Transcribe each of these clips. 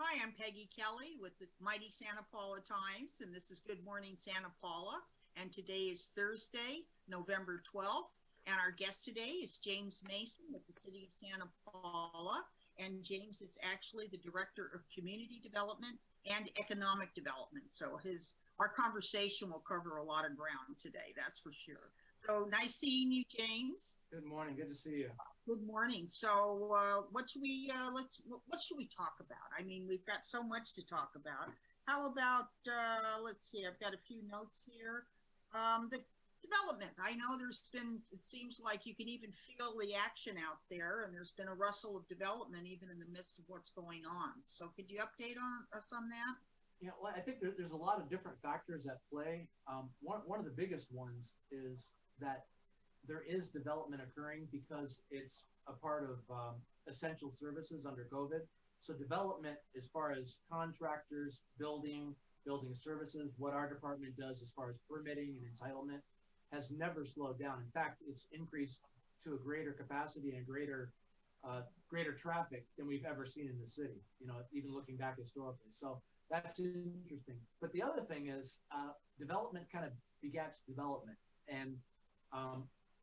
Hi, I'm Peggy Kelly with the Mighty Santa Paula Times, and this is Good Morning Santa Paula. And today is Thursday, November 12th, and our guest today is James Mason with the City of Santa Paula. And James is actually the Director of Community Development and Economic Development. So our conversation will cover a lot of ground today, that's for sure. So nice seeing you, James. Good morning. Good to see you. Good morning. So what should we talk about? I mean, we've got so much to talk about. How about let's see, I've got a few notes here. The development. I know it seems like you can even feel the action out there, and there's been a rustle of development even in the midst of what's going on. So could you update us on that? Yeah, well, I think there's a lot of different factors at play. One of the biggest ones is that there is development occurring because it's a part of essential services under COVID. So development, as far as contractors, building services, what our department does as far as permitting and entitlement, has never slowed down. In fact, it's increased to a greater capacity and greater traffic than we've ever seen in the city, even looking back historically. So that's interesting. But the other thing is development kind of begets development. And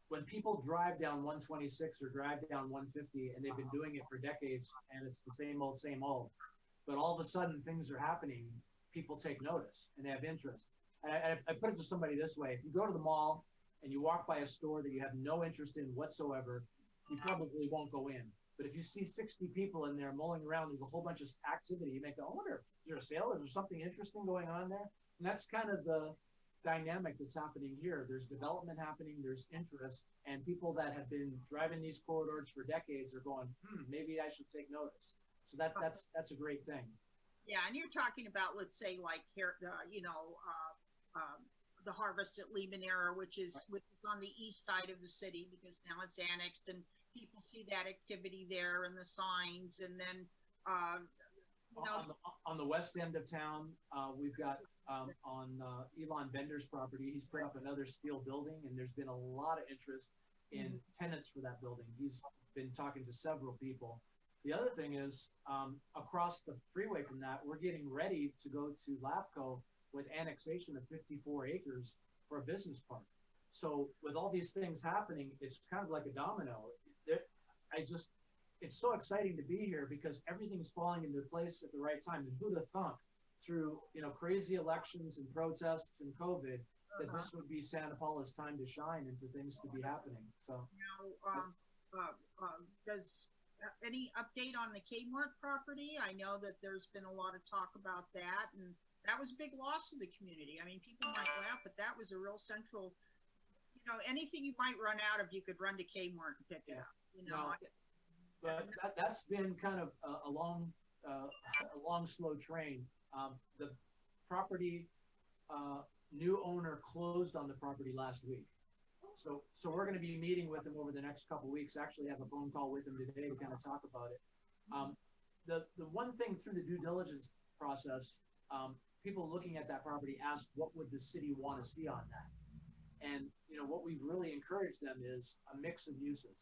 when people drive down 126 or drive down 150, and they've been doing it for decades, and it's the same old, but all of a sudden things are happening, people take notice and they have interest. I put it to somebody this way: if you go to the mall and you walk by a store that you have no interest in whatsoever, you probably won't go in. But if you see 60 people in there mulling around, there's a whole bunch of activity. You may go, I wonder, is there a sale? Is there something interesting going on there? And that's kind of the dynamic that's happening here. There's development happening, there's interest, and people that have been driving these corridors for decades are going, maybe I should take notice. So that's a great thing. Yeah, and you're talking about, let's say, like here, the Harvest at Limoneira, which is on the east side of the city, because now it's annexed, and people see that activity there and the signs, and then on the west end of town, we've got on Elon Bender's property, he's put up another steel building, and there's been a lot of interest in tenants for that building. He's been talking to several people. The other thing is, across the freeway from that, we're getting ready to go to LAPCO with annexation of 54 acres for a business park. So with all these things happening, it's kind of like a domino. It's so exciting to be here because everything's falling into place at the right time. And who'd have thunk through crazy elections and protests and COVID that this would be Santa Paula's time to shine and for things to be happening. So does any update on the Kmart property? I know that there's been a lot of talk about that, and that was a big loss to the community. I mean, people might laugh, but that was a real central, anything you might run out of, you could run to Kmart and pick it up, But that's been kind of a long, slow train. The property, new owner closed on the property last week. So we're going to be meeting with them over the next couple of weeks. Actually have a phone call with them today to kind of talk about it. The one thing through the due diligence process, people looking at that property asked, what would the city want to see on that? And what we've really encouraged them is a mix of uses.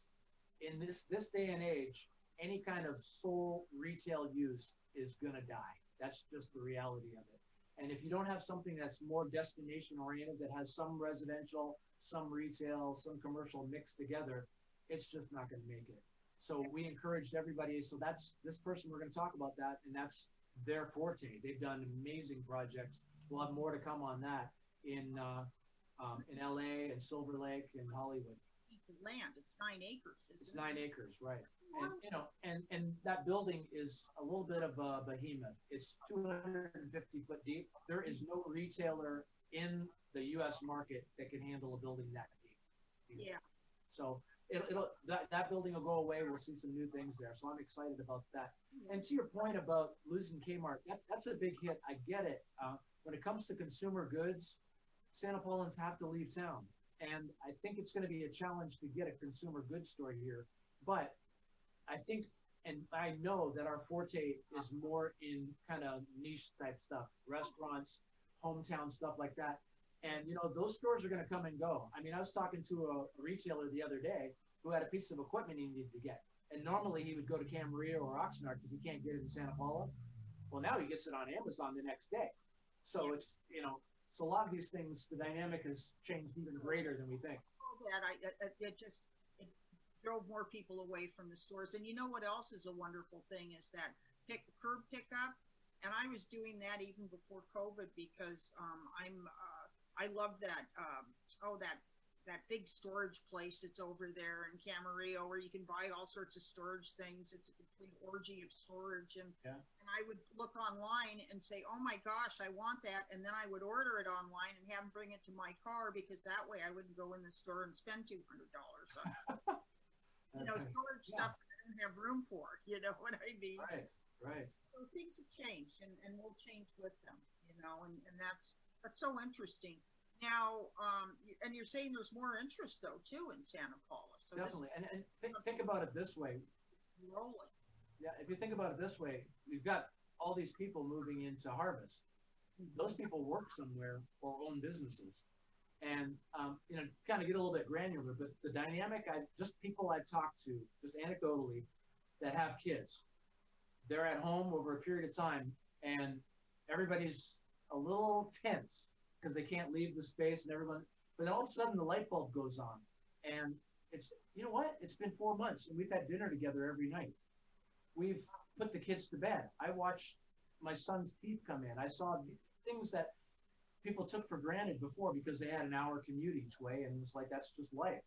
In this day and age, any kind of sole retail use is going to die. That's just the reality of it. And if you don't have something that's more destination oriented, that has some residential, some retail, some commercial mixed together, it's just not going to make it. So we encouraged everybody. So that's this person, we're going to talk about that, and that's their forte. They've done amazing projects. We'll have more to come on that in LA and Silver Lake and Hollywood. The land, it's 9 acres, isn't it? It's 9 acres, right? And and that building is a little bit of a behemoth. It's 250 foot deep. There is no retailer in the U.S. market that can handle a building that deep. Yeah. So that building will go away. We'll see some new things there. So I'm excited about that. And to your point about losing Kmart, that's a big hit. I get it. When it comes to consumer goods, Santa Paulans have to leave town. And I think it's going to be a challenge to get a consumer goods store here. But I think, and I know that our forte is more in kind of niche type stuff, restaurants, hometown stuff like that. And, those stores are going to come and go. I mean, I was talking to a retailer the other day who had a piece of equipment he needed to get. And normally he would go to Camarillo or Oxnard because he can't get it in Santa Paula. Well, now he gets it on Amazon the next day. So it's, so a lot of these things, the dynamic has changed even greater than we think. It drove more people away from the stores. And you know what else is a wonderful thing is that curb pickup. And I was doing that even before COVID because I love that that big storage place that's over there in Camarillo where you can buy all sorts of storage things. It's a complete orgy of storage. And I would look online and say, oh my gosh, I want that. And then I would order it online and have them bring it to my car because that way I wouldn't go in the store and spend $200 on storage stuff that I don't have room for. You know what I mean? Right. So things have changed and we'll change with them, and that's so interesting. Now, and you're saying there's more interest though too in Santa Paula. So definitely, and think about it this way. Rolling. Yeah, if you think about it this way, we've got all these people moving into Harvest. Those people work somewhere or own businesses, and kind of get a little bit granular. But the dynamic, people I've talked to, just anecdotally, that have kids, they're at home over a period of time, and everybody's a little tense because they can't leave the space and everyone, but all of a sudden the light bulb goes on and it's, it's been 4 months and we've had dinner together every night. We've put the kids to bed. I watched my son's teeth come in. I saw things that people took for granted before because they had an hour commute each way. And it's like, that's just life.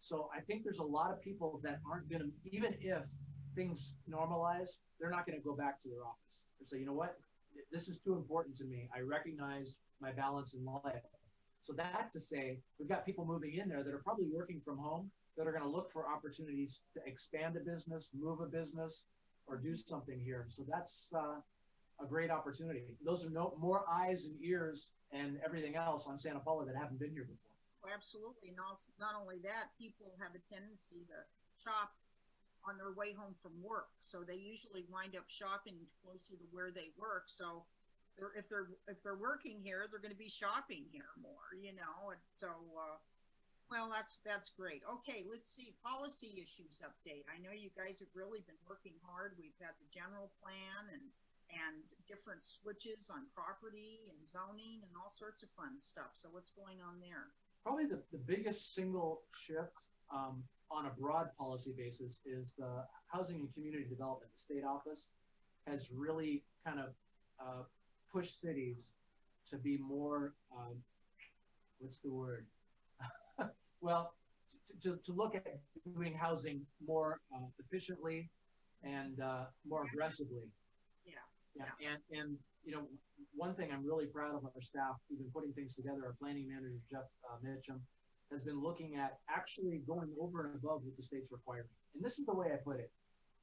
So I think there's a lot of people that aren't going to, even if things normalize, they're not going to go back to their office. They say, you know what? This is too important to me. I recognize my balance in life. So that to say, we've got people moving in there that are probably working from home that are going to look for opportunities to expand a business, move a business, or do something here. So that's a great opportunity. Those are more eyes and ears and everything else on Santa Paula that haven't been here before. Oh, absolutely. And also, not only that, people have a tendency to shop on their way home from work. So they usually wind up shopping closer to where they work. So if they're working here, they're going to be shopping here more, And so, well, that's great. Okay, let's see. Policy issues update. I know you guys have really been working hard. We've had the general plan and different switches on property and zoning and all sorts of fun stuff. So what's going on there? Probably the biggest single shift on a broad policy basis is the Housing and Community Development. The state office has really kind of pushed cities to be more, what's the word? Well, to look at doing housing more efficiently and more aggressively. Yeah. And one thing I'm really proud of our staff, we've been putting things together. Our planning manager, Jeff Mitchum, has been looking at actually going over and above what the state's requiring. And this is the way I put it.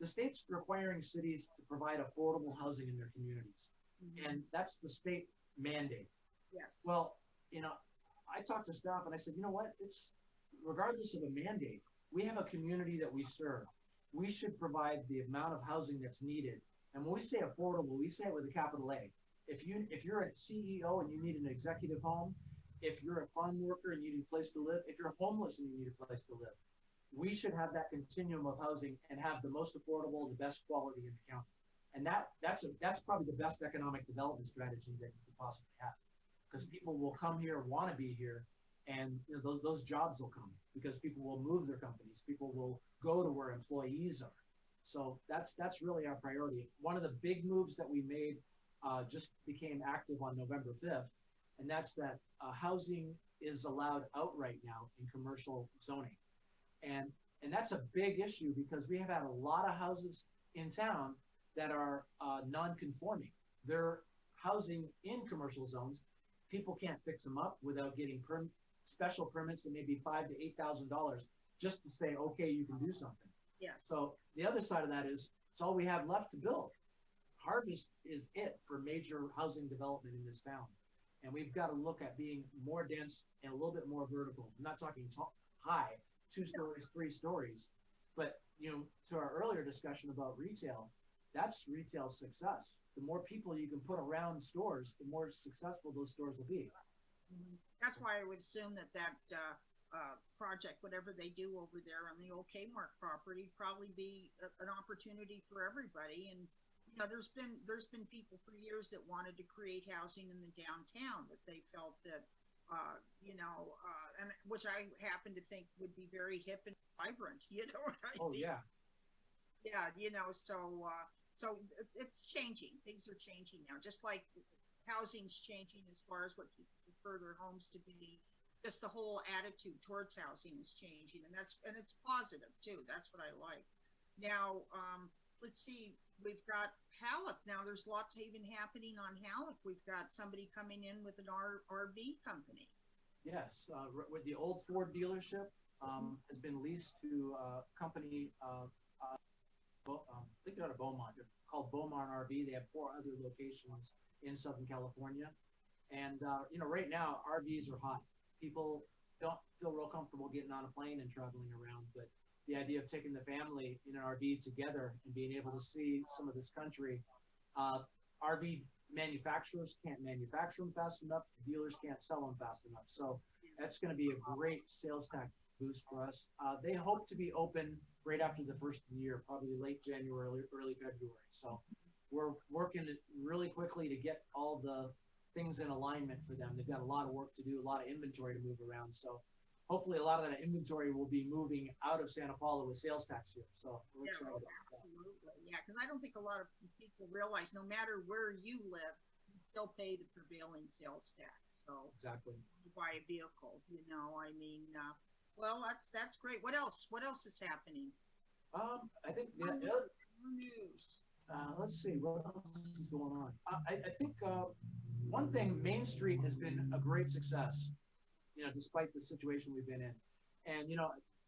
The state's requiring cities to provide affordable housing in their communities. Mm-hmm. And that's the state mandate. Yes. Well, I talked to staff and I said, you know what? It's regardless of a mandate, we have a community that we serve. We should provide the amount of housing that's needed. And when we say affordable, we say it with a capital A. If you're a CEO and you need an executive home, if you're a farm worker and you need a place to live, if you're homeless and you need a place to live, we should have that continuum of housing and have the most affordable, the best quality in the county. And that's probably the best economic development strategy that you could possibly have, because people will come here, want to be here, and those jobs will come because people will move their companies. People will go to where employees are. So that's really our priority. One of the big moves that we made just became active on November 5th, and that's that housing is allowed outright now in commercial zoning. And that's a big issue because we have had a lot of houses in town that are non-conforming. They're housing in commercial zones. People can't fix them up without getting special permits that may be $5,000 to $8,000 just to say, okay, you can do something. Yes. So the other side of that is it's all we have left to build. Harvest is it for major housing development in this town. And we've got to look at being more dense and a little bit more vertical. I'm not talking high, 2 stories, 3 stories, but to our earlier discussion about retail, that's retail success. The more people you can put around stores, the more successful those stores will be. Mm-hmm. That's why I would assume that project, whatever they do over there on the old Kmart property, probably be an opportunity for everybody. And there's been people for years that wanted to create housing in the downtown that they felt that and which I happen to think would be very hip and vibrant. You know what I Oh mean? yeah, Yeah, so it's changing. Things are changing now, just like housing's changing as far as what people prefer their homes to be. Just the whole attitude towards housing is changing, and it's positive too. That's what I like. Now, let's see. We've got Halleck now. There's lots even happening on Halleck. We've got somebody coming in with an RV company. yes. With the old Ford dealership has been leased to a company. I think they're out of Beaumont. They're called Beaumont RV. They have 4 other locations in Southern California. And right now RVs are hot. People don't feel real comfortable getting on a plane and traveling around, but the idea of taking the family in an RV together and being able to see some of this country, RV manufacturers can't manufacture them fast enough. Dealers can't sell them fast enough. So that's going to be a great sales tax boost for us. They hope to be open right after the first of the year, probably late January, early February. So we're working really quickly to get all the things in alignment for them. They've got a lot of work to do, a lot of inventory to move around. So hopefully a lot of that inventory will be moving out of Santa Paula with sales tax here. So we're excited about that. Absolutely. Yeah, because I don't think a lot of people realize no matter where you live, you still pay the prevailing sales tax. So Exactly. you buy a vehicle, well, that's great. What else? What else is happening? I think News. let's see what else is going on. I think one thing, Main Street has been a great success, despite the situation we've been in. And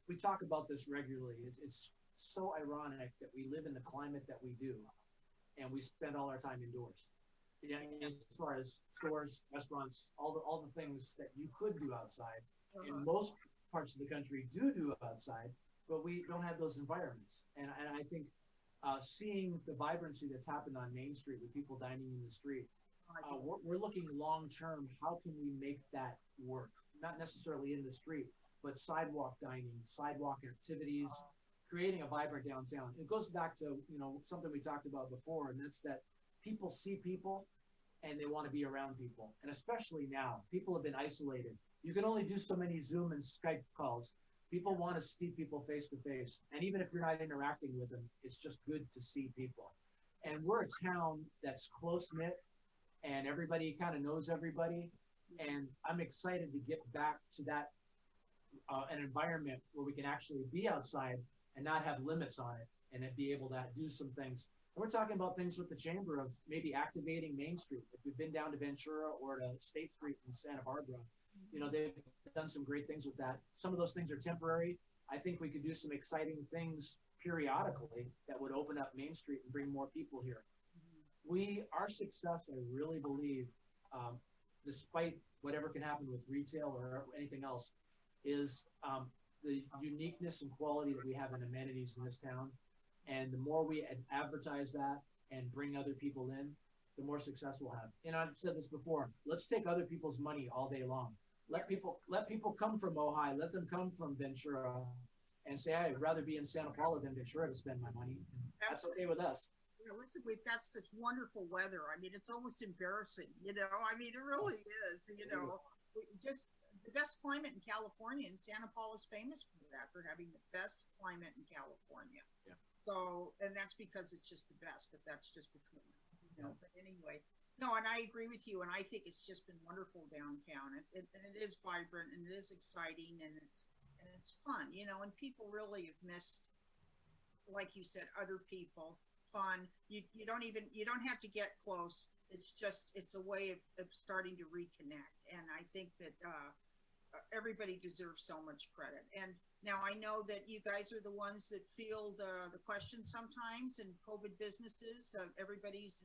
we talk about this regularly. It's so ironic that we live in the climate that we do, and we spend all our time indoors. Yeah, as far as stores, restaurants, all the things that you could do outside, in most parts of the country do outside, but we don't have those environments. And I think seeing the vibrancy that's happened on Main Street with people dining in the street, we're looking long term. How can we make that work? Not necessarily in the street, but sidewalk dining, sidewalk activities, creating a vibrant downtown. It goes back to something we talked about before, and that's that people see people and they want to be around people. And especially now, people have been isolated. You can only do so many Zoom and Skype calls. People want to see people face to face. And even if you're not interacting with them, it's just good to see people. And we're a town that's close knit and everybody kind of knows everybody. And I'm excited to get back to that, an environment where we can actually be outside and not have limits on it and then be able to do some things. And we're talking about things with the chamber of maybe activating Main Street. If we've been down to Ventura or to State Street in Santa Barbara, they've done some great things with that. Some of those things are temporary. I think we could do some exciting things periodically that would open up Main Street and bring more people here. Our success, I really believe, despite whatever can happen with retail or anything else, is the uniqueness and quality that we have in amenities in this town. And the more we advertise that and bring other people in, the more success we'll have. And I've said this before, let's take other people's money all day long. Let people come from Ojai, let them come from Ventura and say, I'd rather be in Santa Paula than Ventura to spend my money. That's okay with us. Listen, we've got such wonderful weather. I mean, it's almost embarrassing, I mean, it really is, just the best climate in California, and Santa Paula is famous for that, for having the best climate in California. Yeah. So, and that's because it's just the best, but that's just between us, But anyway, no, and I agree with you, and I think it's just been wonderful downtown, and it is vibrant, and it is exciting, and it's fun, and people really have missed, like you said, other people, fun. You don't have to get close. It's a way of starting to reconnect, and I think that everybody deserves so much credit. And now I know that you guys are the ones that field the questions sometimes in COVID businesses. Everybody's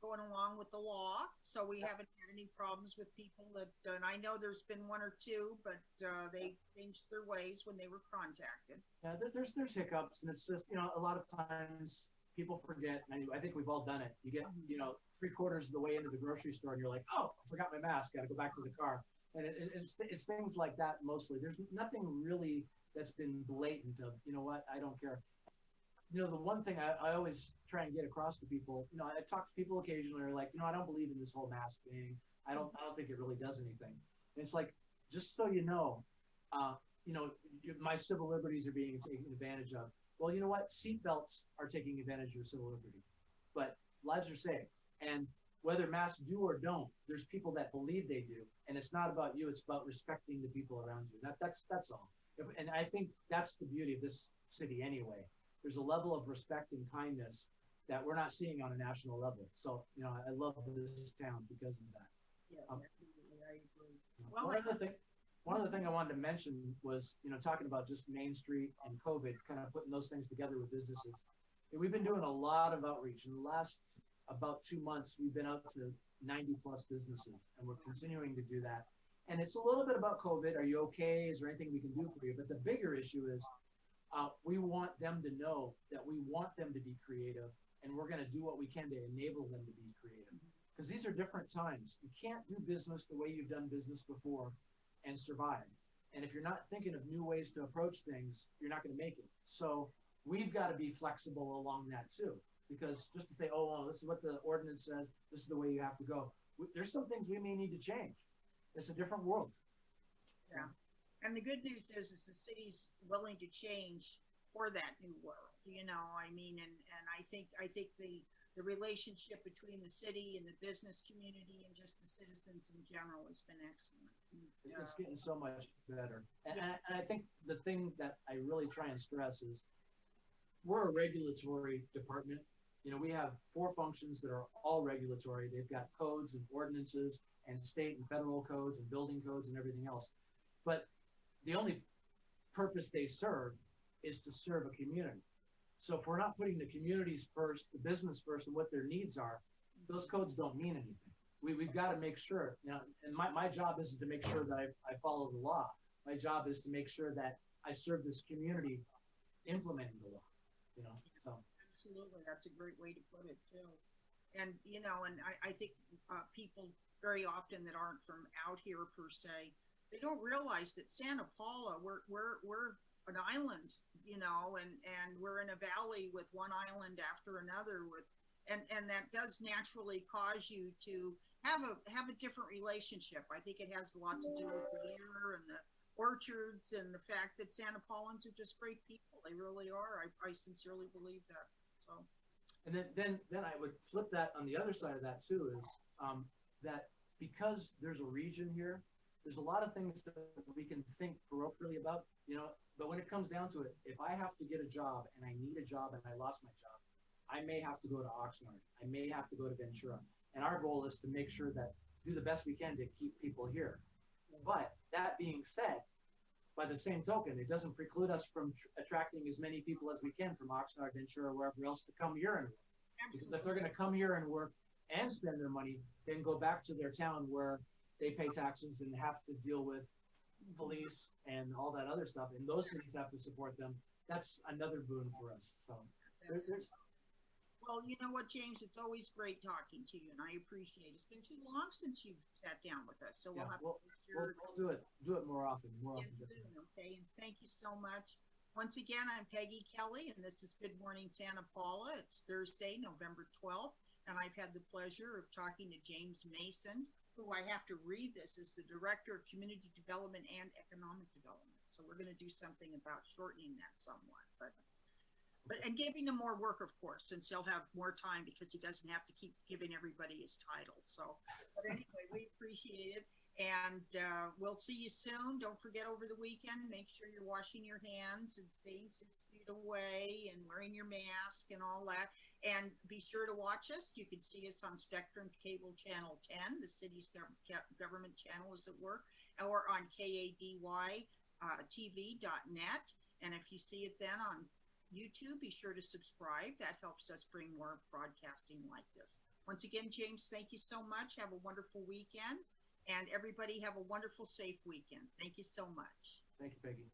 going along with the law, so we haven't had any problems with people that. And I know there's been one or two, but they changed their ways when they were contacted. Yeah, there's hiccups, and it's just a lot of times people forget. And I think we've all done it. You get 3/4 of the way into the grocery store, and you're like, oh, I forgot my mask. Got to go back to the car. And it's things like that mostly. There's nothing really that's been blatant of, I don't care. The one thing I always try and get across to people, I talk to people occasionally who are like, I don't believe in this whole mask thing. I don't think it really does anything. And it's like, just so uh, my civil liberties are being taken advantage of. Well, you know what? Seatbelts are taking advantage of your civil liberty, but lives are saved. And whether masks do or don't, there's people that believe they do, and it's not about you. It's about respecting the people around you. That's all. And I think that's the beauty of this city anyway. There's a level of respect and kindness that we're not seeing on a national level. So, I love this town because of that. Yes, absolutely, I agree. Well, one other thing I wanted to mention was, talking about just Main Street and COVID, kind of putting those things together with businesses. We've been doing a lot of outreach. In the last about 2 months, we've been out to 90 plus businesses, and we're continuing to do that. And it's a little bit about COVID. Are you okay? Is there anything we can do for you? But the bigger issue is we want them to know that we want them to be creative, and we're going to do what we can to enable them to be creative. Because these are different times. You can't do business the way you've done business before and survive. And if you're not thinking of new ways to approach things, you're not going to make it. So we've got to be flexible along that too. Because just to say, oh, well, this is what the ordinance says, this is the way you have to go. There's some things we may need to change. It's a different world. Yeah. And the good news is the city's willing to change for that new world. I mean, and I think the relationship between the city and the business community and just the citizens in general has been excellent. It's getting so much better. And I think the thing that I really try and stress is we're a regulatory department. We have 4 functions that are all regulatory. They've got codes and ordinances and state and federal codes and building codes and everything else. But the only purpose they serve is to serve a community. So if we're not putting the communities first, the business first, and what their needs are, those codes don't mean anything. We've got to make sure. And my job isn't to make sure that I follow the law. My job is to make sure that I serve this community implementing the law. So. Absolutely, that's a great way to put it too. And and I think people very often that aren't from out here per se, they don't realize that Santa Paula, we're an island, and we're in a valley with one island after another and that does naturally cause you to have a different relationship. I think it has a lot to do with the air and the orchards and the fact that Santa Paulans are just great people. They really are. I sincerely believe that. So. And then I would flip that on the other side of that too, is that because there's a region here, there's a lot of things that we can think parochially about, but when it comes down to it, if I have to get a job and I need a job and I lost my job, I may have to go to Oxnard. I may have to go to Ventura. And our goal is to make sure that do the best we can to keep people here. But that being said, by the same token, it doesn't preclude us from attracting as many people as we can from Oxnard, Ventura, wherever else to come here and work. Because if they're going to come here and work and spend their money, then go back to their town where they pay taxes and have to deal with police and all that other stuff, and those cities have to support them. That's another boon for us. So there's Well, you know what, James? It's always great talking to you, and I appreciate it. It's been too long since you've sat down with us, so we'll have to we'll do it more often. Okay, and thank you so much. Once again, I'm Peggy Kelly, and this is Good Morning Santa Paula. It's Thursday, November 12th, and I've had the pleasure of talking to James Mason, who I have to read this, is the Director of Community Development and Economic Development. So we're going to do something about shortening that somewhat, but and giving him more work, of course, since he'll have more time because he doesn't have to keep giving everybody his title. So, but anyway, we appreciate it. And we'll see you soon. Don't forget over the weekend, make sure you're washing your hands and staying 6 feet away and wearing your mask and all that. And be sure to watch us. You can see us on Spectrum Cable Channel 10, the city's government channel, as it were, or on KADY TV.net. And if you see it then on YouTube, be sure to subscribe. That helps us bring more broadcasting like this. Once again, James, thank you so much. Have a wonderful weekend. And everybody have a wonderful, safe weekend. Thank you so much. Thank you, Peggy.